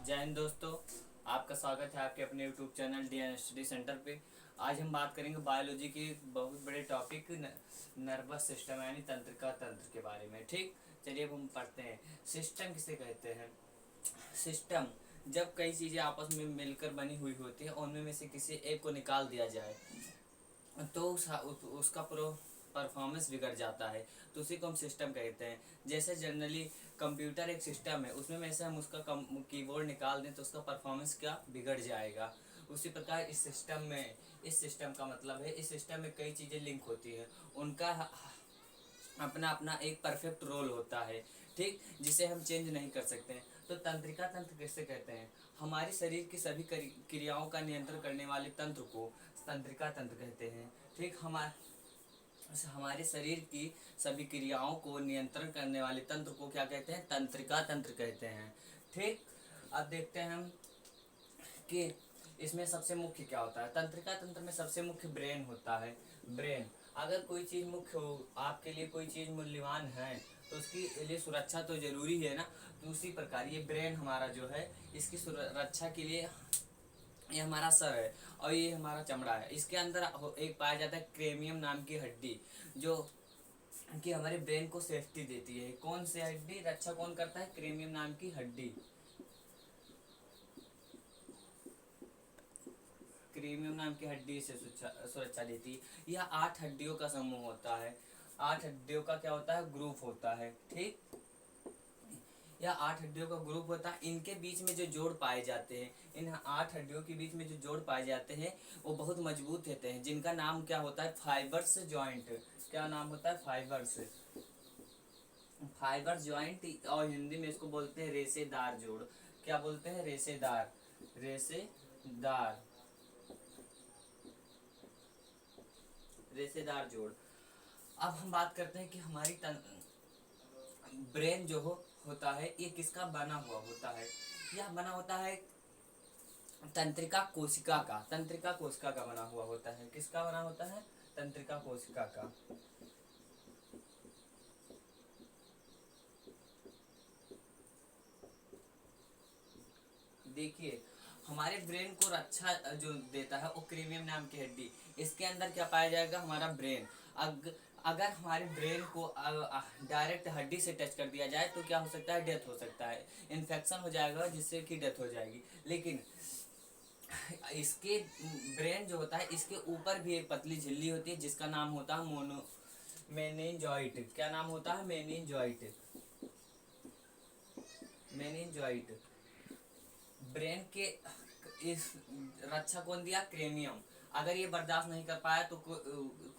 जय हिंद दोस्तों। आपका स्वागत है आपके अपने YouTube channel D study centre पे। आज हम बात करेंगे बायोलॉजी के एक बहुत बड़े टॉपिक नर्वस सिस्टम यानी तंत्रिका तंत्र के बारे में। ठीक, चलिए अब हम पढ़ते हैं। सिस्टम किसे कहते हैं? सिस्टम जब कई चीज़ें आपस में मिलकर बनी हुई होती है और उनमें से किसी एक को निकाल दिया जाए तो उसका परफॉर्मेंस बिगड़ जाता है, तो उसी को हम सिस्टम कहते हैं। जैसे जनरली कंप्यूटर एक सिस्टम है, उसमें में से हम उसका कीबोर्ड निकाल दें तो उसका परफॉर्मेंस क्या बिगड़ जाएगा। उसी प्रकार इस सिस्टम का मतलब है, इस सिस्टम में कई चीज़ें लिंक होती हैं, उनका अपना अपना एक परफेक्ट रोल होता है। ठीक, जिसे हम चेंज नहीं कर सकते हैं। तो तंत्रिका तंत्र किससे कहते हैं? हमारे शरीर की सभी क्रियाओं का नियंत्रण करने वाले तंत्र को तंत्रिका तंत्र कहते हैं। ठीक, हमारे शरीर की सभी क्रियाओं को नियंत्रण करने वाले तंत्र को क्या कहते हैं? तंत्रिका तंत्र कहते हैं। ठीक, अब देखते हैं हम कि इसमें सबसे मुख्य क्या होता है। तंत्रिका तंत्र में सबसे मुख्य ब्रेन होता है। ब्रेन, अगर कोई चीज़ मुख्य हो, आपके लिए कोई चीज़ मूल्यवान है तो उसकी लिए सुरक्षा तो जरूरी है ना। तो उसी प्रकार ये ब्रेन हमारा जो है, इसकी सुरक्षा के लिए ये हमारा सर है और ये हमारा चमड़ा है। इसके अंदर एक पाया जाता है क्रेमियम नाम की हड्डी, जो कि हमारे ब्रेन को सेफ्टी देती है। कौन सी हड्डी रक्षा कौन करता है? क्रेमियम नाम की हड्डी। क्रेमियम नाम की हड्डी से सुरक्षा देती है। यह 8 हड्डियों का समूह होता है। 8 हड्डियों का क्या होता है? ग्रुप होता है। ठीक, यह 8 हड्डियों का ग्रुप होता है। इनके बीच में जो जोड़ पाए जाते हैं, इन 8 हड्डियों के बीच में जो जोड़ पाए जाते हैं वो बहुत मजबूत होते हैं, जिनका नाम क्या होता है? Fibres joint. क्या नाम होता है? फाइबर्स। फाइबर्स जॉइंट, और हिंदी में इसको बोलते हैं रेशेदार जोड़। क्या बोलते हैं? रेशेदार। रेशेदार रेशेदार जोड़। अब हम बात करते हैं कि हमारी ब्रेन जो होता है ये किसका बना हुआ होता है? यह बना होता है तंत्रिका कोशिका का। तंत्रिका कोशिका का बना हुआ होता है। किसका बना होता है? तंत्रिका कोशिका का। देखिए, हमारे ब्रेन को रक्षा जो देता है वो क्रीमियम नाम की हड्डी। इसके अंदर क्या पाया जाएगा? हमारा ब्रेन। अगर हमारे ब्रेन को डायरेक्ट हड्डी से टच कर दिया जाए तो क्या हो सकता है? डेथ हो सकता है, इन्फेक्शन हो जाएगा जिससे कि डेथ हो जाएगी। लेकिन इसके ब्रेन जो होता है, इसके ऊपर भी एक पतली झिल्ली होती है जिसका नाम होता है मेनिंजॉइट। क्या नाम होता है? मेनिंजॉइट। मेनिंजॉइट। ब्रेन के इस रक्षा कौन दिया? क्रेमियम। अगर ये बर्दाश्त नहीं कर पाया तो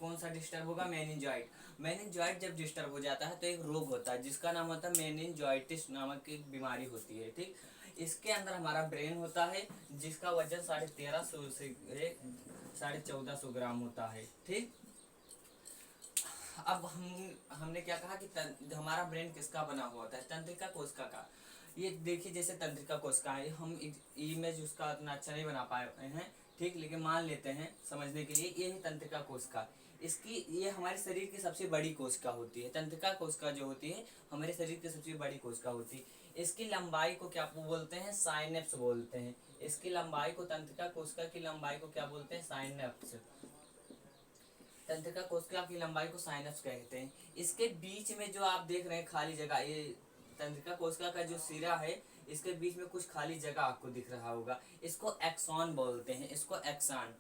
कौन सा डिस्टर्ब होगा? मेनिंजॉइट। मेनिंजॉइट जब डिस्टर्ब हो जाता है तो एक रोग होता है जिसका नाम होता है मेनिंजॉइटिस नामक एक बीमारी होती है। ठीक, इसके अंदर हमारा ब्रेन होता है जिसका वजन 1350 से 1450 ग्राम होता है। ठीक, अब हमने क्या कहा कि हमारा ब्रेन किसका बना हुआ होता है? तंत्रिका कोशिका का। ये देखिए, जैसे तंत्रिका कोशिका है, हम इमेज उसका उतना अच्छा नहीं बना पाए हैं। ठीक, लेकिन मान लेते हैं समझने के लिए, ये है तंत्रिका कोशिका। ये हमारे शरीर की सबसे बड़ी कोशिका होती है। तंत्रिका कोशिका जो होती है हमारे शरीर की सबसे बड़ी कोशिका होती है। इसकी लंबाई को क्या बोलते हैं? साइनेप्स बोलते हैं। इसकी लंबाई को, तंत्रिका कोशिका की लंबाई को क्या बोलते हैं? साइनेप्स। तंत्रिका कोशिका की लंबाई को साइनस कहते हैं। इसके बीच में जो आप देख रहे हैं खाली जगह, ये तंत्रिका कोशिका का जो सिरा है, इसके बीच में कुछ खाली जगह आपको दिख रहा होगा, इसको एक्सॉन बोलते हैं। इसको एक्सॉन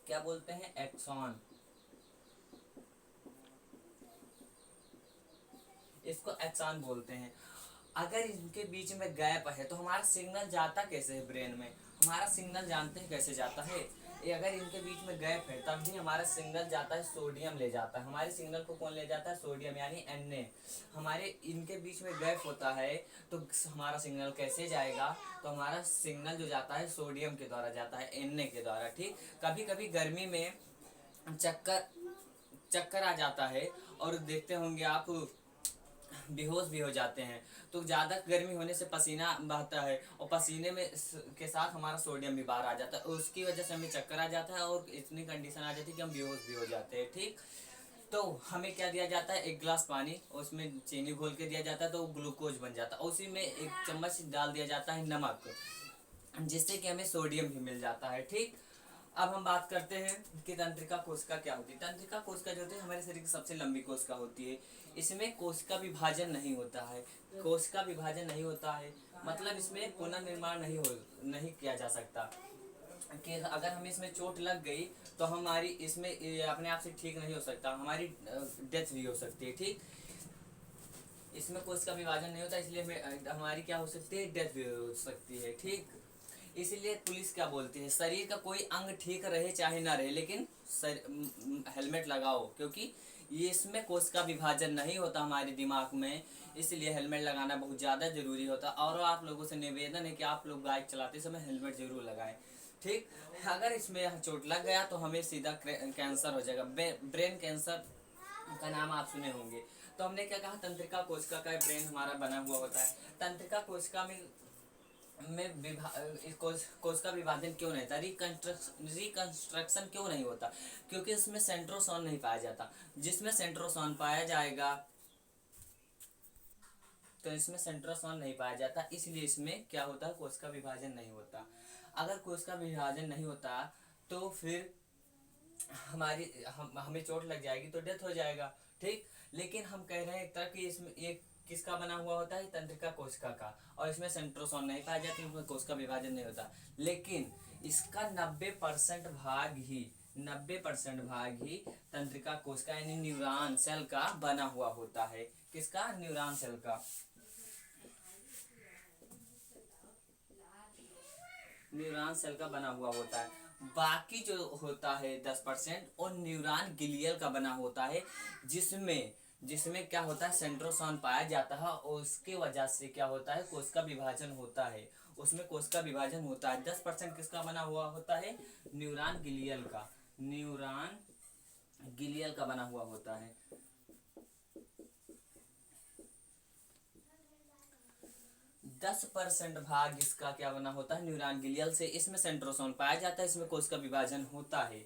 क्या बोलते हैं? एक्सॉन। इसको एक्सॉन बोलते हैं। अगर इनके बीच में गैप है तो हमारा सिग्नल जाता कैसे है ब्रेन में? हमारा सिग्नल जानते हैं कैसे जाता है? ये अगर इनके बीच में गैप है तब भी हमारा सिग्नल जाता है, सोडियम ले जाता है। हमारे सिग्नल को कौन ले जाता है? सोडियम, यानी Na। हमारे इनके बीच में गैप होता है तो हमारा सिग्नल कैसे जाएगा? तो हमारा सिग्नल जो जाता है सोडियम के द्वारा जाता है, Na के द्वारा। ठीक, कभी कभी गर्मी में चक्कर चक्कर आ जाता है और देखते होंगे आप बेहोश भी हो जाते हैं। तो ज़्यादा गर्मी होने से पसीना बहता है और पसीने में के साथ हमारा सोडियम भी बाहर आ जाता है, उसकी वजह से हमें चक्कर आ जाता है और इतनी कंडीशन आ जाती है कि हम बेहोश भी हो जाते हैं। ठीक, तो हमें क्या दिया जाता है, एक गिलास पानी, उसमें चीनी घोल के दिया जाता है तो वो ग्लूकोज बन जाता है। उसी में एक चम्मच डाल दिया जाता है नमक, जिससे कि हमें सोडियम भी मिल जाता है। ठीक, अब हम बात करते हैं कि तंत्रिका कोशिका क्या होती है। तंत्रिका कोशिका जो होती है हमारे शरीर की सबसे लंबी कोशिका होती है। इसमें कोशिका विभाजन नहीं होता है। कोशिका विभाजन नहीं होता है मतलब इसमें पुनर्निर्माण नहीं किया जा सकता, कि अगर हमें इसमें चोट लग गई तो हमारी इसमें ये अपने आप से ठीक नहीं हो सकता, हमारी डेथ भी हो सकती है। ठीक, इसमें कोशिका विभाजन नहीं होता, इसलिए हमें हमारी क्या हो सकती है, डेथ भी हो सकती है। ठीक, इसीलिए पुलिस क्या बोलती है, शरीर का कोई अंग ठीक रहे चाहे ना रहे, लेकिन हेलमेट लगाओ, क्योंकि ये इसमें कोशिका विभाजन नहीं होता हमारे दिमाग में, इसलिए हेलमेट लगाना बहुत ज़्यादा जरूरी होता है। और आप लोगों से निवेदन है कि आप लोग बाइक चलाते समय हेलमेट जरूर लगाएं। ठीक, अगर इसमें चोट लग गया तो हमें सीधा कैंसर हो जाएगा, ब्रेन कैंसर का नाम आप सुने होंगे। तो हमने क्या कहा, तंत्रिका कोशिका का ब्रेन हमारा बना हुआ होता है। तंत्रिका कोशिका में कोशिका विभाजन क्यों नहीं होता, रिकंस्ट्रक्शन क्यों नहीं होता, क्योंकि इसमें सेंट्रोसोन नहीं पाया जाता। जिसमें सेंट्रोसोन पाया जाएगा तो इसमें सेंट्रोसोन नहीं पाया जाता, इसलिए इसमें क्या होता है, कोशिका विभाजन नहीं होता। अगर कोशिका विभाजन नहीं होता तो फिर हमें चोट लग जाएगी तो डेथ हो जाएगा। ठीक, लेकिन हम कह रहे हैं एक तरह की इसमें एक किसका बना हुआ होता है, तंत्रिका कोशिका का, और इसमें सेंट्रोसोन नहीं पाया जाता, इसमें कोशिका विभाजन नहीं होता। लेकिन इसका 90% भाग ही तंत्रिका कोशिका यानी न्यूरॉन सेल का बना हुआ होता है। किसका, न्यूरॉन सेल का, न्यूरॉन सेल का बना हुआ होता है। बाकी जो होता है 10% और न्यूरॉन गिलियल का बना होता है, जिसमें जिसमें क्या होता है, सेंट्रोसोन पाया जाता है, और उसके वजह से क्या होता है, कोशिका विभाजन होता है, उसमें कोशिका विभाजन होता है। 10% किसका बना हुआ होता है, न्यूरॉन गिलियल का, न्यूरॉन गिलियल का बना हुआ होता है। 10% भाग इसका क्या बना होता है, न्यूरॉन गिलियल से, इसमें सेंट्रोसोन पाया जाता है, इसमें कोशिका विभाजन होता है,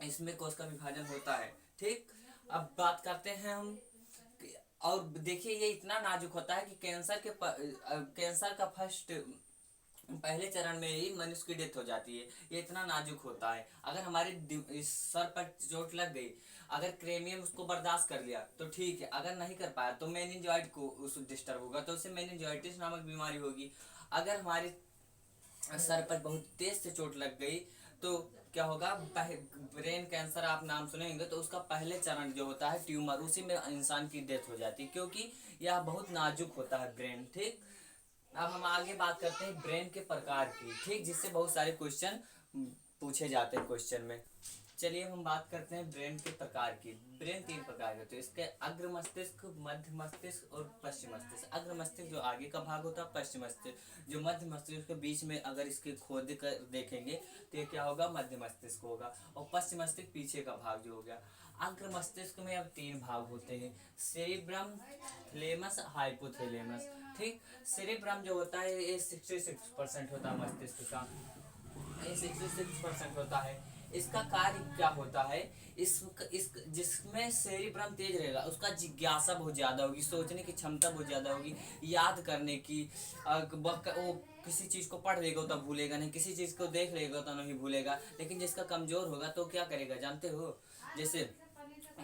इसमें कोशिका विभाजन होता है। ठीक, अब बात करते हैं हम, और देखिए ये इतना नाजुक होता है कि कैंसर का फर्स्ट पहले चरण में ही मनुष्य की डेथ हो जाती है। ये इतना नाजुक होता है। अगर हमारे इस सर पर चोट लग गई, अगर क्रेमियम उसको बर्दाश्त कर लिया तो ठीक है, अगर नहीं कर पाया तो मेनिंजॉइड को उस डिस्टर्ब होगा, तो उससे मेनिंजाइटिस नामक बीमारी होगी। अगर हमारे सर पर बहुत तेज से चोट लग गई तो क्या होगा, ब्रेन कैंसर आप नाम सुनेंगे, तो उसका पहले चरण जो होता है ट्यूमर, उसी में इंसान की डेथ हो जाती है, क्योंकि यह बहुत नाजुक होता है ब्रेन। ठीक, अब हम आगे बात करते हैं ब्रेन के प्रकार की। ठीक, जिससे बहुत सारे क्वेश्चन पूछे जाते हैं क्वेश्चन में। चलिए हम बात करते हैं ब्रेन के प्रकार की। ब्रेन 3 प्रकार के होते हैं, इसके अग्र मस्तिष्क, मध्य मस्तिष्क और पश्चिम मस्तिष्क। अग्र मस्तिष्क जो आगे का भाग होता है, पश्चिम मस्तिष्क जो मध्य मस्तिष्क के बीच में, अगर इसके खोद कर देखेंगे तो ये क्या होगा, मध्य मस्तिष्क होगा, और पश्चिम मस्तिष्क पीछे का भाग जो हो गया। अग्र मस्तिष्क में अब 3 भाग होते हैं, सेरिब्रम, थैलेमस, हाइपोथैलेमस। ठीक, सेरिब्रम जो होता है ये 66% होता है मस्तिष्क का, ये 66% होता है। इसका कार्य क्या होता है, इस जिसमें सेरिब्रम तेज रहेगा उसका जिज्ञासा बहुत ज्यादा होगी, सोचने की क्षमता बहुत ज्यादा होगी, याद करने की, वो किसी चीज को पढ़ लेगा तो भूलेगा नहीं, किसी चीज को देख लेगा तो नहीं भूलेगा। लेकिन जिसका कमजोर होगा तो क्या करेगा जानते हो, जैसे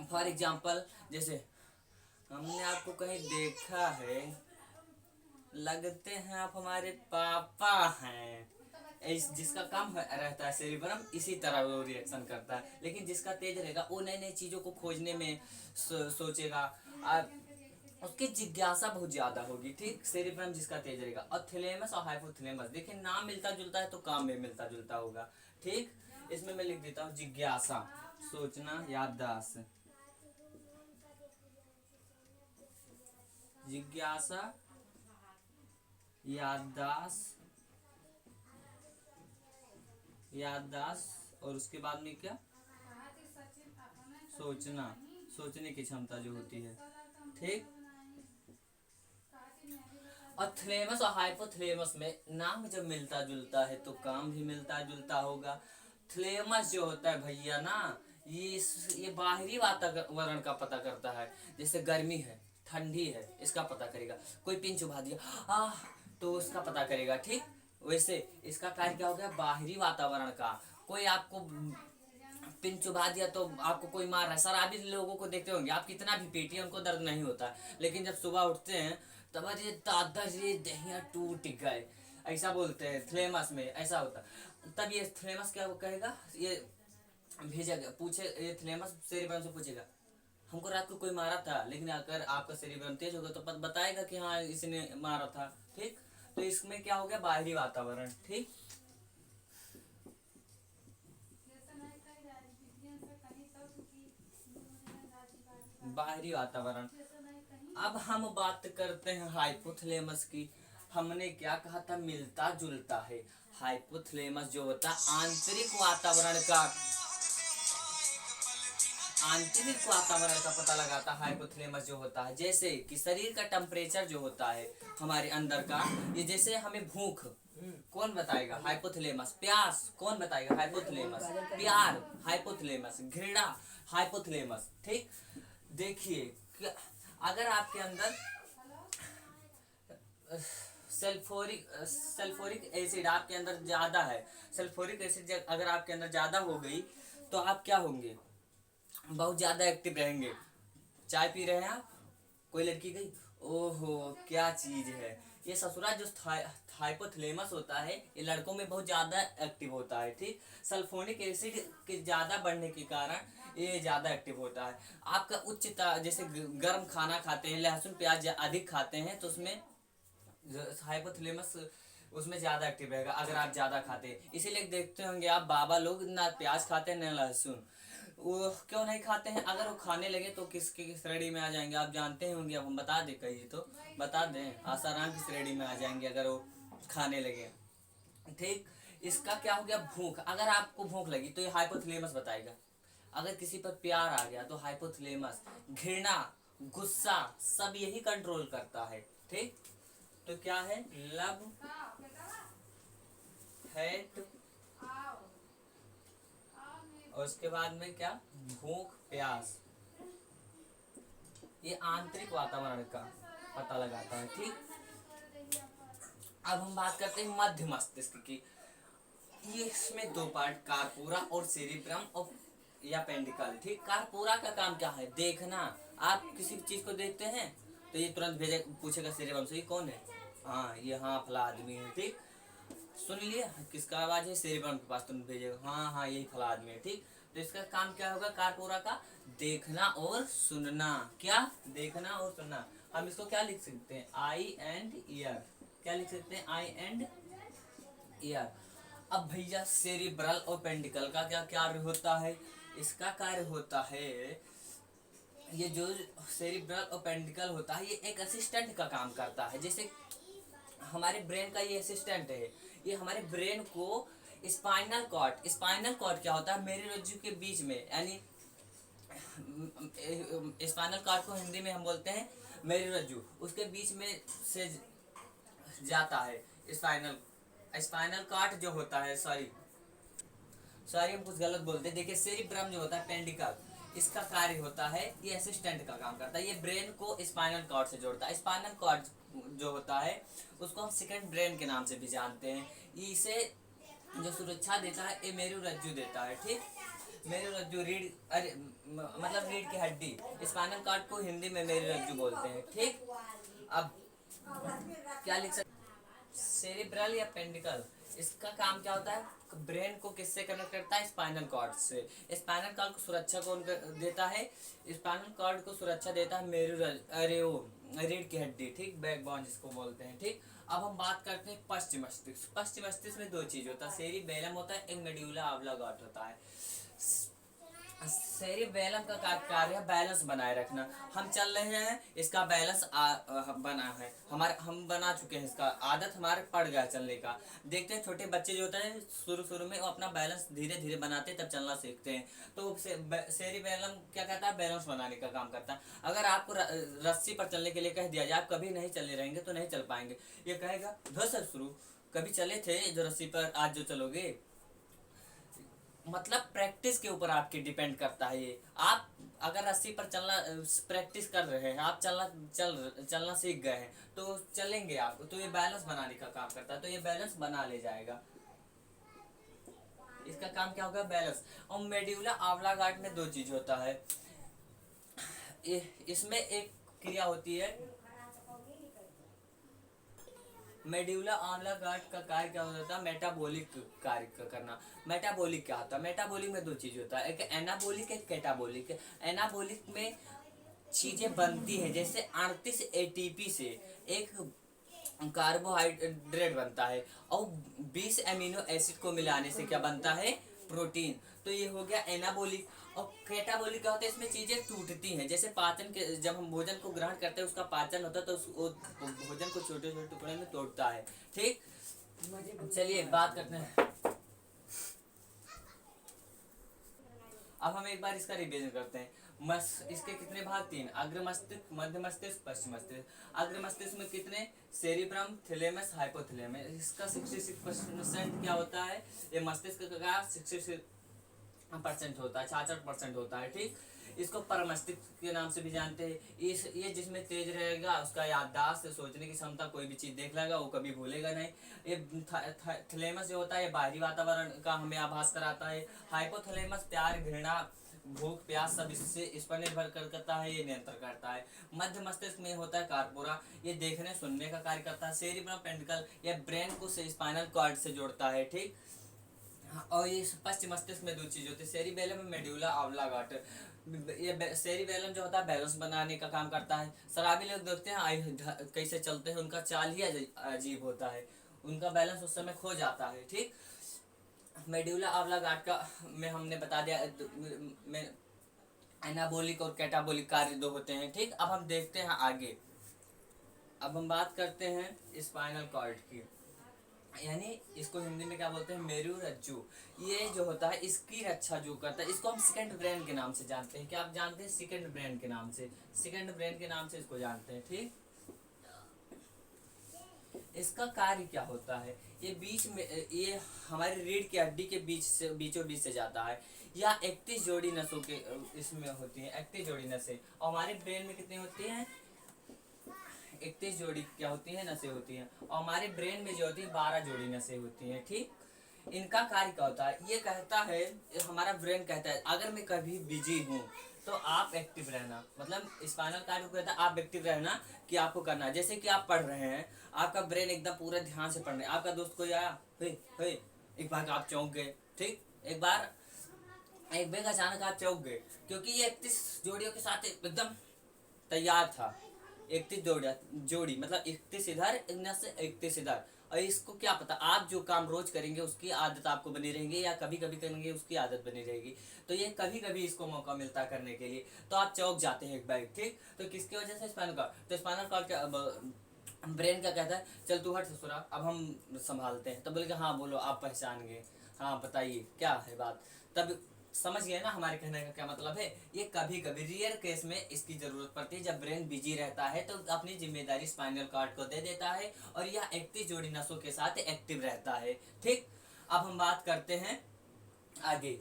फॉर एग्जाम्पल, जैसे हमने आपको कहीं देखा है, लगते हैं आप हमारे पापा हैं, जिसका काम रहता है सेरिब्रम, इसी तरह वो रिएक्शन करता है। लेकिन जिसका तेज रहेगा वो नई नई चीज़ों को खोजने में सोचेगा, और उसकी जिज्ञासा बहुत ज़्यादा होगी। ठीक, सेरिब्रम जिसका तेज रहेगा। और थैलेमस और हाइपोथैलेमस, देखिए नाम मिलता जुलता है तो काम भी मिलता जुलता होगा। ठीक, इसमें मैं लिख देता हूँ जिज्ञासा, सोचना, याददाश्त, जिज्ञासा, याददाश्त, याददाश्त, और उसके बाद में क्या, सोचना, सोचने की क्षमता जो होती है। ठीक, और थैलेमस और हाइपोथैलेमस में नाम जब मिलता जुलता है तो काम भी मिलता जुलता होगा। थैलेमस जो होता है भैया ना, ये बाहरी वातावरण का पता करता है, जैसे गर्मी है, ठंडी है, इसका पता करेगा। कोई पिन चुभा दिया तो उसका पता करेगा, ठीक। वैसे इसका कार्य क्या हो गया, बाहरी वातावरण का। कोई आपको पिन चुभा दिया तो आपको कोई मार रहा है, शराबी लोगों को देखते होंगे आप, कितना भी पीटिए उनको दर्द नहीं होता है, लेकिन जब सुबह उठते हैं तब अरे दादाजी दहिया टूट गए, ऐसा बोलते हैं। थ्लेमस में ऐसा होता है। तब ये थ्लेमस क्या वो कहेगा, ये भेजेगा, पूछे, ये थ्लेमस सेरिब्रम से पूछेगा, हमको रात को कोई मारा था, लेकिन अगर आपका सेरिब्रम तेज होगा तो बताएगा कि हाँ इसने मारा था, ठीक। तो इसमें क्या हो गया, बाहरी वातावरण, ठीक। बाहरी वातावरण। अब हम बात करते हैं हाइपोथैलेमस की। हमने क्या कहा था, मिलता जुलता है। हाइपोथैलेमस जो होता है आंतरिक वातावरण का, आंतरिक वातावरण का पता लगाता है हाइपोथैलेमस जो होता है। जैसे कि शरीर का टेम्परेचर जो होता है हमारे अंदर का, ये जैसे हमें भूख कौन बताएगा, हाइपोथैलेमस। प्यास कौन बताएगा, हाइपोथैलेमस। प्यार हाइपोथैलेमस, घृणा हाइपोथैलेमस, ठीक। देखिए अगर आपके अंदर सल्फ्यूरिक एसिड आपके अंदर ज्यादा है, सल्फ्यूरिक एसिड अगर आपके अंदर ज्यादा हो गई तो आप क्या होंगे, बहुत ज्यादा एक्टिव रहेंगे। चाय पी रहे हैं आप, कोई लड़की गई, ओहो क्या चीज है ये, ससुरा जो हाइपोथैलेमस होता है ये लड़कों में बहुत ज्यादा एक्टिव होता है, ठीक। सल्फोनिक एसिड के ज्यादा बढ़ने के कारण ये ज्यादा एक्टिव होता है। आपका उच्च जैसे गर्म खाना खाते हैं, लहसुन प्याज अधिक खाते हैं, तो उसमें हाइपोथैलेमस उसमें ज्यादा एक्टिव रहेगा अगर आप ज्यादा खाते हैं। इसीलिए देखते होंगे आप, बाबा लोग ना प्याज खाते हैं ना लहसुन। वो क्यों नहीं खाते हैं, अगर वो खाने लगे तो किसकी श्रेणी में आ जाएंगे आप जानते होंगे। अब हम बता दें, कहिए तो बता दें, आसाराम की श्रेणी में आ जाएंगे अगर वो खाने लगे, ठीक। इसका क्या हो गया, भूख। अगर आपको भूख लगी तो ये हाइपोथैलेमस बताएगा। अगर किसी पर प्यार आ गया तो हाइपोथैलेमस। घृणा, गुस्सा, सब यही कंट्रोल करता है, ठीक। तो क्या है, लव हेट, और उसके बाद में क्या, भूख प्यास, ये आंतरिक वातावरण का पता लगाता है, ठीक। अब हम बात करते हैं मध्य मस्तिष्क की। ये इसमें दो पार्ट, कारपोरा और सेरिब्रम और या पेंडिकल, ठीक। कारपोरा का काम क्या है, देखना। आप किसी चीज को देखते हैं तो ये तुरंत भेजे पूछेगा सेरिब्रम से, ये कौन है, हाँ ये हाँ फला आदमी है, ठीक। सुन लिए किसका आवाज है, सेरिब्रम के पास तुरंत भेजेगा, हाँ हाँ यही फला आदमी है, ठीक। तो इसका काम क्या होगा कारपोरा का, देखना और सुनना। क्या, देखना और सुनना। हम इसको क्या लिख सकते हैं, आई एंड ईयर। क्या लिख सकते हैं, आई एंड ईयर। अब भैया सेरिब्रल और पेंडिकल का क्या कार्य होता है, इसका कार्य होता है, ये जो सेरिब्रल और पेंडिकल होता है ये एक असिस्टेंट का काम करता है। जैसे हमारे ब्रेन का ये असिस्टेंट है, ये हमारे ब्रेन को स्पाइनल कॉर्ड, स्पाइनल कॉर्ड क्या होता है, मेरी रज्जू के बीच में, यानी स्पाइनल कॉर्ड को हिंदी में हम बोलते हैं मेरी रज्जू, उसके बीच में से जाता है स्पाइनल, स्पाइनल कॉर्ड जो होता है, सॉरी हम कुछ गलत बोलते हैं। देखिए सेरिब्रम जो होता है पेंडिकल, इसका कार्य होता है, ये असिस्टेंट का काम करता है, ये ब्रेन को स्पाइनल कॉर्ड से जोड़ता है। स्पाइनल कॉर्ड जो होता है उसको हम सेकंड ब्रेन के नाम से भी जानते हैं। इसे जो सुरक्षा देता है ये मेरुरज्जु देता है, ठीक। मेरुरज्जु रीढ़, अरे मतलब रीढ़ की हड्डी, स्पाइनल कॉर्ड को हिंदी में मेरुरज्जु बोलते हैं, ठीक। अब क्या लिख सकते, सेरिब्रल या पेंडिकल, इसका काम क्या होता है, ब्रेन को किससे कनेक्ट करता है, स्पाइनल कॉर्ड से। स्पाइनल कॉर्ड को सुरक्षा कौन देता है, स्पाइनल कॉर्ड को सुरक्षा देता है अरे वो रीढ़ की हड्डी, ठीक, बैकबोन जिसको बोलते हैं, ठीक। अब हम बात करते हैं पश्चिम मस्तिष्क। पश्चिम मस्तिष्क में दो चीज होता है, सेरिबेलम होता है, एक मेडुला ऑब्लांगेटा होता है। सेरिबेलम का कार्य है बैलेंस बनाए रखना। हम चल रहे हैं, इसका बैलेंस बना है हमारे, हम बना चुके हैं, इसका आदत हमारे पड़ गया चलने का। देखते हैं छोटे बच्चे जो होते हैं शुरू शुरू में वो अपना बैलेंस धीरे धीरे बनाते हैं, तब चलना सीखते हैं। तो सेरिबेलम क्या कहता है, बैलेंस बनाने का काम करता है। अगर आपको रस्सी पर चलने के लिए कह दिया जाए, आप कभी नहीं चलने रहेंगे तो नहीं चल पाएंगे। ये कहेगा धो शुरू, कभी चले थे जो रस्सी पर, आज जो चलोगे। मतलब प्रैक्टिस के ऊपर आपके डिपेंड करता है ये। आप अगर रस्सी पर चलना प्रैक्टिस कर रहे हैं, आप चलना सीख गए हैं तो चलेंगे आप, तो ये बैलेंस बनाने का काम करता है, तो ये बैलेंस बना ले जाएगा। इसका काम क्या होगा, बैलेंस। और मेड्यूला आंवला गार्ड में दो चीज होता है, इसमें एक क्रिया होती है। मेड्यूला आंवला गार्ड का कार्य क्या होता है, मेटाबॉलिक कार्य का करना। मेटाबॉलिक क्या होता है, मेटाबॉलिक में दो चीज होता है, एक एनाबॉलिक एक कैटाबॉलिक। एनाबॉलिक में चीजें बनती हैं, जैसे 38 एटीपी से एक कार्बोहाइड्रेट बनता है, और 20 एमिनो एसिड को मिलाने से क्या बनता है, प्रोटीन। तो ये हो गया एनाबॉलिक। और कैटाबॉलिक क्या होता है, इसमें चीजें टूटती हैं, जैसे पाचन के, जब हम भोजन को ग्रहण करते हैं उसका पाचन होता है, तो वो भोजन को छोटे छोटे टुकड़े में तोड़ता है। ठीक, चलिए बात करते हैं। अब हम एक बार इसका रिवीजन करते हैं। इसके कितने भाग, तीन, अग्र मस्तिष्क, मध्य मस्तिष्क, पश्चिम मस्तिष्क। अग्र मस्तिष्क में कितने, सेरिब्रम, थैलेमस, हाइपोथैलेमस। इसका 66% क्या होता है, ये मस्तिष्क का 66% होता है, 66% होता है। ठीक, इसको परमस्तिष्क के नाम से भी जानते हैं। ये जिसमें तेज रहेगा उसका याददाश्त, सोचने की क्षमता, कोई भी चीज देख लेगा वो कभी भूलेगा नहीं। ये थैलेमस जो होता है ये बाहरी वातावरण का हमें आभास कराता है। हाइपोथैलेमस प्यार, घृणा, भूख, प्यास सब इससे इस पर निर्भर करता है, ये नियंत्रण करता है। मध्य मस्तिष्क में होता है कार्पोरा, ये देखने सुनने का कार्य करता है। सेरिब्रम पेंडिकल, ये ब्रेन को स्पाइनल कॉर्ड से जोड़ता है। ठीक, और ये पश्चिम मस्तिष्क में दो चीज होती है, सेरिबेलम में मेड्यूला ऑब्लांगेट। ये सेरिबेलम जो होता है बैलेंस बनाने का काम करता है। शराबी लोग देखते हैं कैसे चलते हैं, उनका चाल ही अजीब होता है, उनका बैलेंस उस समय खो जाता है। ठीक, मेड्यूला ऑब्लांगेट का में हमने बता दिया में एनाबोलिक और कैटाबोलिक कार्य दो होते हैं। ठीक, अब हम देखते हैं आगे। अब हम बात करते हैं स्पाइनल कॉर्ड की, यानी इसको हिंदी में क्या बोलते हैं, मेरु रज्जु। ये जो होता है इसकी रक्षा जो करता है, इसको हम सेकंड ब्रेन के नाम से जानते हैं। क्या आप जानते हैं, सेकंड ब्रेन के नाम से, सेकंड ब्रेन के नाम से इसको जानते हैं। ठीक, इसका कार्य क्या होता है, ये बीच में, ये हमारी रीढ़ की हड्डी के बीचों बीच से जाता है, या 31 जोड़ी नसों के इसमें होती है, 31 जोड़ी नसें। और हमारे ब्रेन में कितनी होती हैं, 31 जोड़ी क्या होती है, नसें होती हैं। और हमारे ब्रेन में जो होती है 12 जोड़ी नसें होती हैं। ठीक, इनका कार्य क्या होता है, ये कहता है, हमारा ब्रेन कहता है अगर मैं कभी बिजी हूँ तो आप एक्टिव रहना, मतलब स्पाइनल कार्ड को कहता है आप एक्टिव रहना कि आपको करना है। जैसे कि आप पढ़ रहे हैं, आपका ब्रेन एकदम पूरा ध्यान से पढ़ रहे हैं, आपका दोस्त कोई आया, हे एक बार आप चौंक गए। ठीक, एक बेग अचानक आप चौंक गए, क्योंकि ये 31 जोड़ियों के साथ एकदम तैयार था। 31 जोड़ी मतलब 31 इधर, 31 इधर। और इसको क्या पता, आप जो काम रोज करेंगे उसकी आदत आपको बनी रहेंगे, या कभी कभी करेंगे उसकी आदत बनी रहेगी। तो ये कभी कभी इसको मौका मिलता करने के लिए, तो आप चौक जाते हैं एक बार। ठीक, तो किसकी वजह से, स्पाइनल कॉर्ड। तो स्पाइनल कॉर्ड क्या, ब्रेन क्या कहता है, चल तू हट ससुरा, अब हम संभालते हैं। तब बोले कि हाँ बोलो, आप पहचान गए, हाँ बताइए क्या है बात। तब समझ गए ना हमारे कहने का क्या मतलब है। ये कभी कभी रेयर केस में इसकी जरूरत पड़ती है, जब ब्रेन बिजी रहता है तो अपनी जिम्मेदारी स्पाइनल कॉर्ड को दे देता है, और यह 31 जोड़ी नसों के साथ एक्टिव रहता है। ठीक, अब हम बात करते हैं आगे।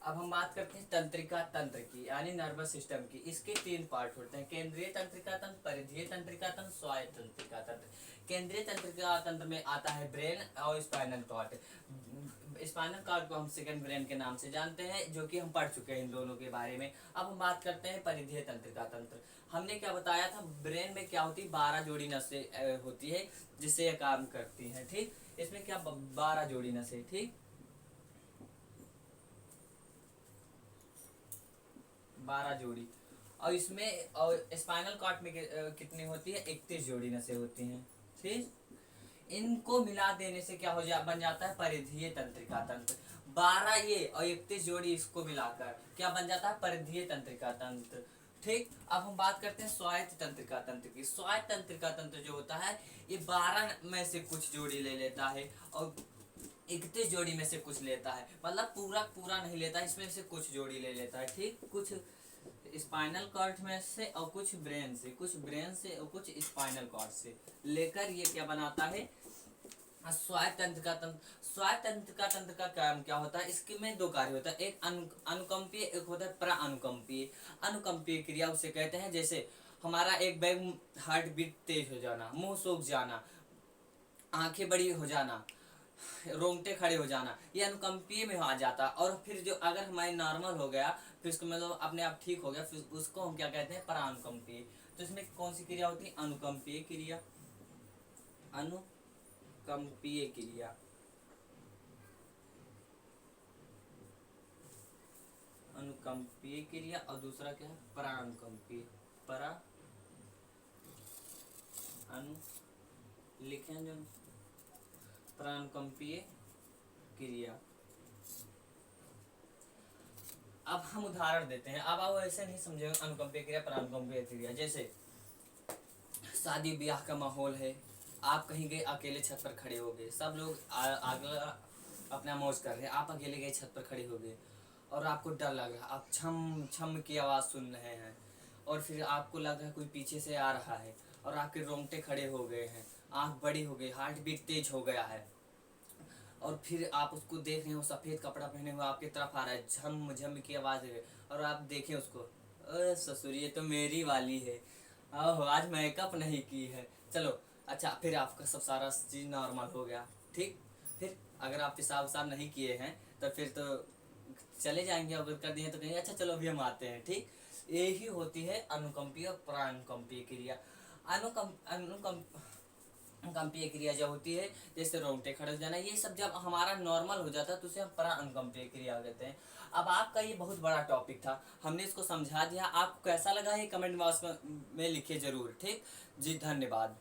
अब हम बात करते हैं तंत्रिका तंत्र की, यानी नर्वस सिस्टम की। इसके तीन पार्ट होते हैं, केंद्रीय तंत्रिका तंत्र, परिधीय तंत्रिका तंत्र, स्वायत्त तंत्रिका तंत्र। केंद्रीय तंत्रिका तंत्र में आता है ब्रेन और स्पाइनल कॉर्ड। स्पाइनल कॉर्ड को हम सेकंड ब्रेन के नाम से जानते हैं, जो कि हम पढ़ चुके हैं इन दोनों के बारे में। अब हम बात करते हैं परिधीय तंत्रिका तंत्र। हमने क्या बताया था, ब्रेन में क्या होती है, 12 जोड़ी नसें होती है जिससे यह काम करती है। ठीक, इसमें क्या 12 जोड़ी नसें। ठीक, 12 जोड़ी। और इसमें और स्पाइनल कॉर्ड में कितनी होती है, 31 जोड़ी नसें होती हैं। ठीक, इनको मिला देने से क्या हो बन जाता है, परिधीय तंत्रिका तंत्र। 12 ये और 31 जोड़ी इसको मिलाकर क्या बन जाता है, परिधीय तंत्रिका तंत्र। ठीक, अब हम बात करते हैं स्वायत्त तंत्रिका तंत्र की। स्वायत्त तंत्रिका तंत्र जो होता है ये 12 में से कुछ जोड़ी ले लेता है, और 31 जोड़ी में से कुछ लेता है, मतलब पूरा पूरा नहीं लेता, इसमें से कुछ जोड़ी ले लेता है। ठीक, कुछ स्पाइनल कॉर्ड में से और कुछ ब्रेन से, कुछ ब्रेन से और कुछ स्पाइनल कॉर्ड से लेकर ये क्या बनाता है, स्वायत्त तंत्र का काम क्या होता है, इसके में दो कार्य होता है, एक अनुकंपीय, एक होता है प्रानुकंपीय। अनुकंपीय क्रिया उसे कहते हैं जैसे हमारा एक बैग हार्ट बीट तेज हो जाना, मुंह सूख जाना, आंखें बड़ी हो जाना, रोंगटे खड़े हो जाना, ये अनुकंपीय में आ जाता। और फिर जो अगर हमारे नॉर्मल हो गया, फिर उसको मतलब अपने आप ठीक हो गया, फिर उसको हम क्या कहते हैं, परानुकंपीय। तो इसमें कौन सी क्रिया होती है, अनुकंपीय क्रिया, अनुकंपीय क्रिया, अनुकंपीय क्रिया। और दूसरा क्या है, परानुकंपीय। परा अनु लिखे हैं जो परानुकंपीय क्रिया। अब हम उदाहरण देते हैं, अब आप ऐसे नहीं समझेंगे अनुकंपीय क्रिया परानुकंपीय क्रिया। जैसे शादी ब्याह का माहौल है, आप कहीं गए अकेले छत पर खड़े हो गए, सब लोग अगला अपना मौज कर रहे हैं, आप अकेले गए छत पर खड़े हो गए और आपको डर लग रहा है, आप छम छम की आवाज़ सुन रहे हैं और फिर आपको लग रहा है कोई पीछे से आ रहा है और आपके रोंगटे खड़े हो गए हैं, आंख बड़ी हो गई, हार्ट बीट तेज हो गया है और फिर आप उसको देख रहे हो, सफ़ेद कपड़ा पहने हुए आपकी तरफ आ रहा है, झम झम की आवाज़ है और आप देखें उसको, अरे ससुर ये तो मेरी वाली है, ओह आज मेकअप नहीं की है, चलो अच्छा, फिर आपका सब सारा चीज़ नॉर्मल हो गया, ठीक। फिर अगर आप पेशाब वसाब नहीं किए हैं तो फिर तो चले जाएंगे, अगर कर दिए तो कहेंगे अच्छा चलो अभी हम आते हैं, ठीक। यही होती है अनुकंपीय और प्रानुकंपीय क्रिया। अनुकंपीय क्रिया जो होती है, जैसे रोंगटे खड़े हो जाना, ये सब जब हमारा नॉर्मल हो जाता है तो उसे हम परा अनुकंपीय क्रिया कहते हैं। अब आपका ये बहुत बड़ा टॉपिक था, हमने इसको समझा दिया, आपको कैसा लगा ये कमेंट बॉक्स में लिखिए जरूर, ठीक। जी धन्यवाद।